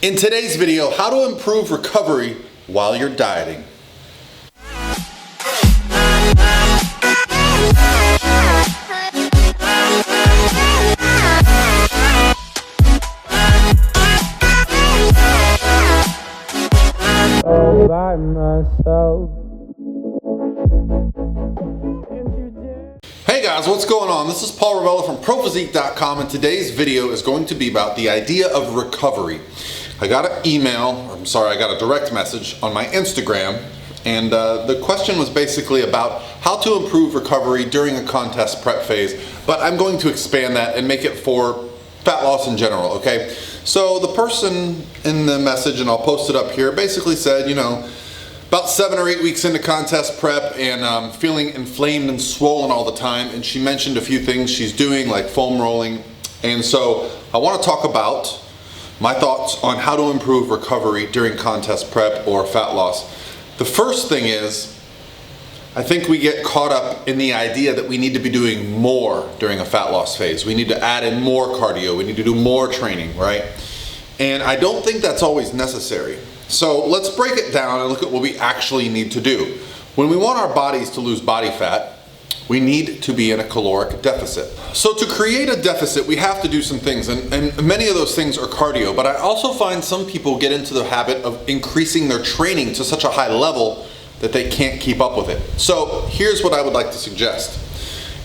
In today's video, how to improve recovery while you're dieting. All by myself. Hey guys, what's going on? This is Paul Ravella from ProPhysique.com, and today's video is going to be about the idea of recovery. I got a direct message on my Instagram, and the question was basically about how to improve recovery during a contest prep phase, but I'm going to expand that and make it for fat loss in general, okay? So the person in the message, and I'll post it up here, basically said, about 7 or 8 weeks into contest prep and feeling inflamed and swollen all the time, and she mentioned a few things she's doing like foam rolling. And so I want to talk about my thoughts on how to improve recovery during contest prep or fat loss. The first thing is, I think we get caught up in the idea that we need to be doing more during a fat loss phase. We need to add in more cardio, we need to do more training, right? And I don't think that's always necessary. So let's break it down and look at what we actually need to do. When we want our bodies to lose body fat, we need to be in a caloric deficit. So to create a deficit, we have to do some things, and many of those things are cardio, but I also find some people get into the habit of increasing their training to such a high level that they can't keep up with it. So here's what I would like to suggest.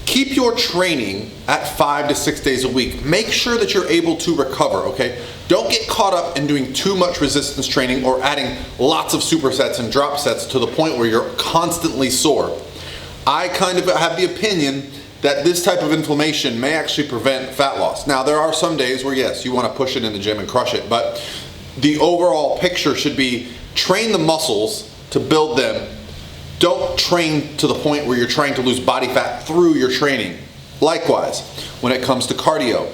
Keep your training at 5 to 6 days a week. Make sure that you're able to recover, okay? Don't get caught up in doing too much resistance training or adding lots of supersets and drop sets to the point where you're constantly sore. I kind of have the opinion that this type of inflammation may actually prevent fat loss. Now, there are some days where yes, you want to push it in the gym and crush it, but the overall picture should be train the muscles to build them. Don't train to the point where you're trying to lose body fat through your training. Likewise, when it comes to cardio,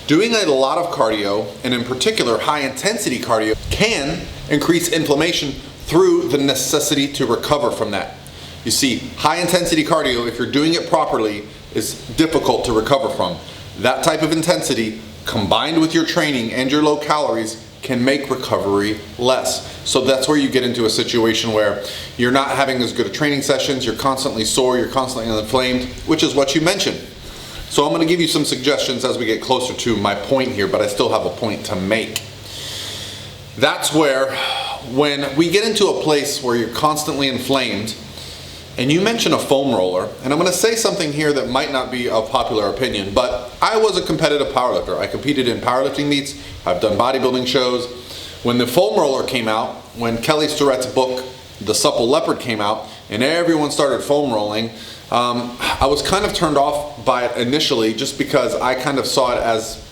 doing a lot of cardio, and in particular high intensity cardio, can increase inflammation through the necessity to recover from that. You see, high intensity cardio, if you're doing it properly, is difficult to recover from. That type of intensity, combined with your training and your low calories, can make recovery less. So that's where you get into a situation where you're not having as good of training sessions, you're constantly sore, you're constantly inflamed, which is what you mentioned. So I'm gonna give you some suggestions as we get closer to my point here, but I still have a point to make. That's where, when we get into a place where you're constantly inflamed, and you mention a foam roller, and I'm gonna say something here that might not be a popular opinion, but I was a competitive powerlifter. I competed in powerlifting meets, I've done bodybuilding shows. When the foam roller came out, when Kelly Starrett's book, The Supple Leopard, came out, and everyone started foam rolling, I was kind of turned off by it initially just because I kind of saw it as,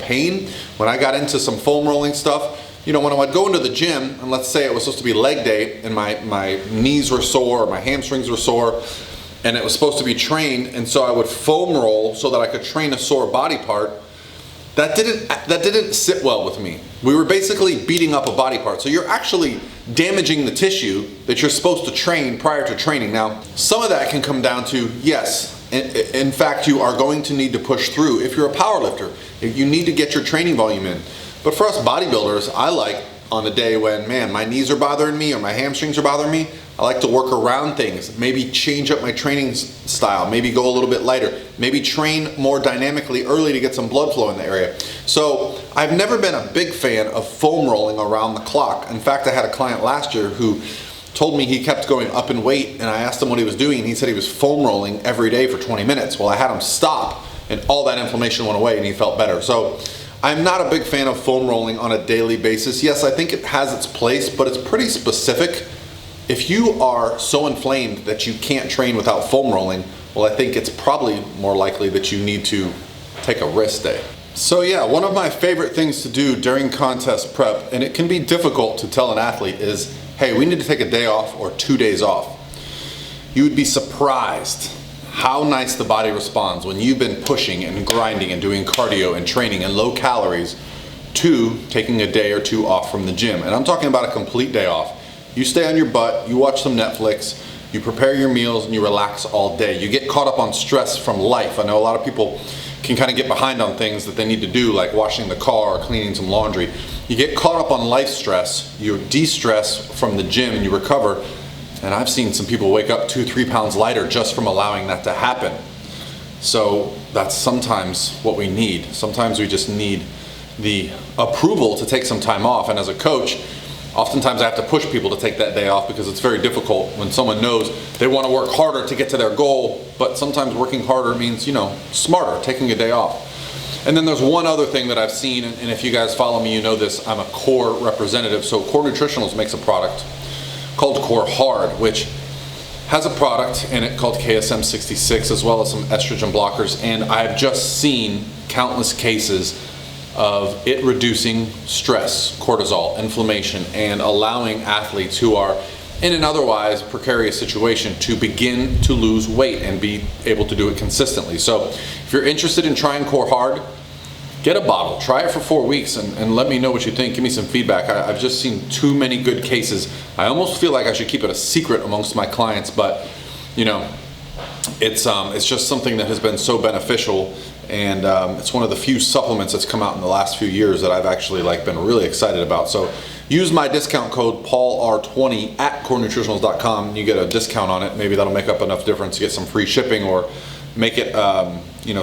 pain. When I got into some foam rolling stuff, when I would go into the gym, and let's say it was supposed to be leg day, and my knees were sore, or my hamstrings were sore, and it was supposed to be trained, and so I would foam roll so that I could train a sore body part, that didn't sit well with me. We were basically beating up a body part. So you're actually damaging the tissue that you're supposed to train prior to training. Now, some of that can come down to, yes, in fact, you are going to need to push through. If you're a power lifter, you need to get your training volume in. But for us bodybuilders, I like on a day when, my knees are bothering me or my hamstrings are bothering me, I like to work around things, maybe change up my training style, maybe go a little bit lighter, maybe train more dynamically early to get some blood flow in the area. So I've never been a big fan of foam rolling around the clock. In fact, I had a client last year who told me he kept going up in weight, and I asked him what he was doing, and he said he was foam rolling every day for 20 minutes. Well, I had him stop, and all that inflammation went away, and he felt better. So I'm not a big fan of foam rolling on a daily basis. Yes, I think it has its place, but it's pretty specific. If you are so inflamed that you can't train without foam rolling, well, I think it's probably more likely that you need to take a rest day. So yeah, one of my favorite things to do during contest prep, and it can be difficult to tell an athlete, is, hey, we need to take a day off or 2 days off. You would be surprised how nice the body responds when you've been pushing and grinding and doing cardio and training and low calories to taking a day or two off from the gym. And I'm talking about a complete day off. You stay on your butt, you watch some Netflix, you prepare your meals, and you relax all day. You get caught up on stress from life. I know a lot of people can kind of get behind on things that they need to do, like washing the car or cleaning some laundry. You get caught up on life stress, you de-stress from the gym and you recover, and I've seen some people wake up 2-3 pounds lighter just from allowing that to happen. So that's sometimes what we need. Sometimes we just need the approval to take some time off, and as a coach, oftentimes I have to push people to take that day off because it's very difficult when someone knows they want to work harder to get to their goal, but sometimes working harder means, smarter, taking a day off. And then there's one other thing that I've seen, and if you guys follow me, you know this, I'm a Core representative. So Core Nutritionals makes a product called Core Hard, which has a product in it called KSM 66, as well as some estrogen blockers. And I've just seen countless cases of it reducing stress, cortisol, inflammation, and allowing athletes who are in an otherwise precarious situation to begin to lose weight and be able to do it consistently. So if you're interested in trying Core Hard, get a bottle, try it for 4 weeks, and let me know what you think. Give me some feedback. I've just seen too many good cases. I almost feel like I should keep it a secret amongst my clients, but it's just something that has been so beneficial, and it's one of the few supplements that's come out in the last few years that I've actually been really excited about. So use my discount code PaulR20 at corenutritionals.com, and you get a discount on it. Maybe that'll make up enough difference to get some free shipping or make it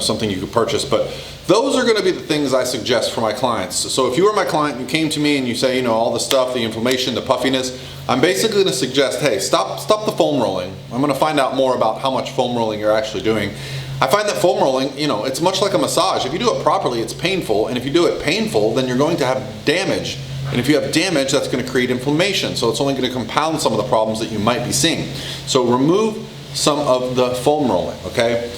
something you could purchase. But those are going to be the things I suggest for my clients. So if you were my client and you came to me and you say, all the stuff, the inflammation, the puffiness, I'm basically going to suggest, hey, stop the foam rolling. I'm going to find out more about how much foam rolling you're actually doing. I find that foam rolling, it's much like a massage. If you do it properly, it's painful, and if you do it painful, then you're going to have damage. And if you have damage, that's going to create inflammation. So it's only going to compound some of the problems that you might be seeing. So remove some of the foam rolling, okay?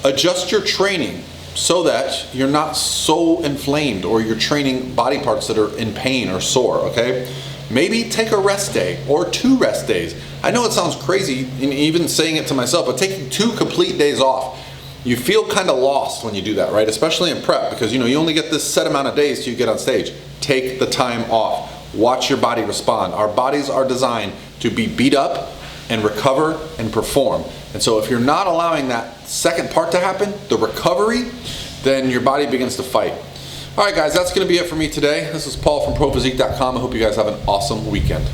Adjust your training so that you're not so inflamed, or you're training body parts that are in pain or sore, okay? Maybe take a rest day or 2 rest days. I know it sounds crazy, even saying it to myself, but taking 2 complete days off, you feel kind of lost when you do that, right? Especially in prep, because you only get this set amount of days till you get on stage. Take the time off. Watch your body respond. Our bodies are designed to be beat up and recover and perform. And so if you're not allowing that second part to happen, the recovery, then your body begins to fight. All right, guys, that's going to be it for me today. This is Paul from ProPhysique.com. I hope you guys have an awesome weekend.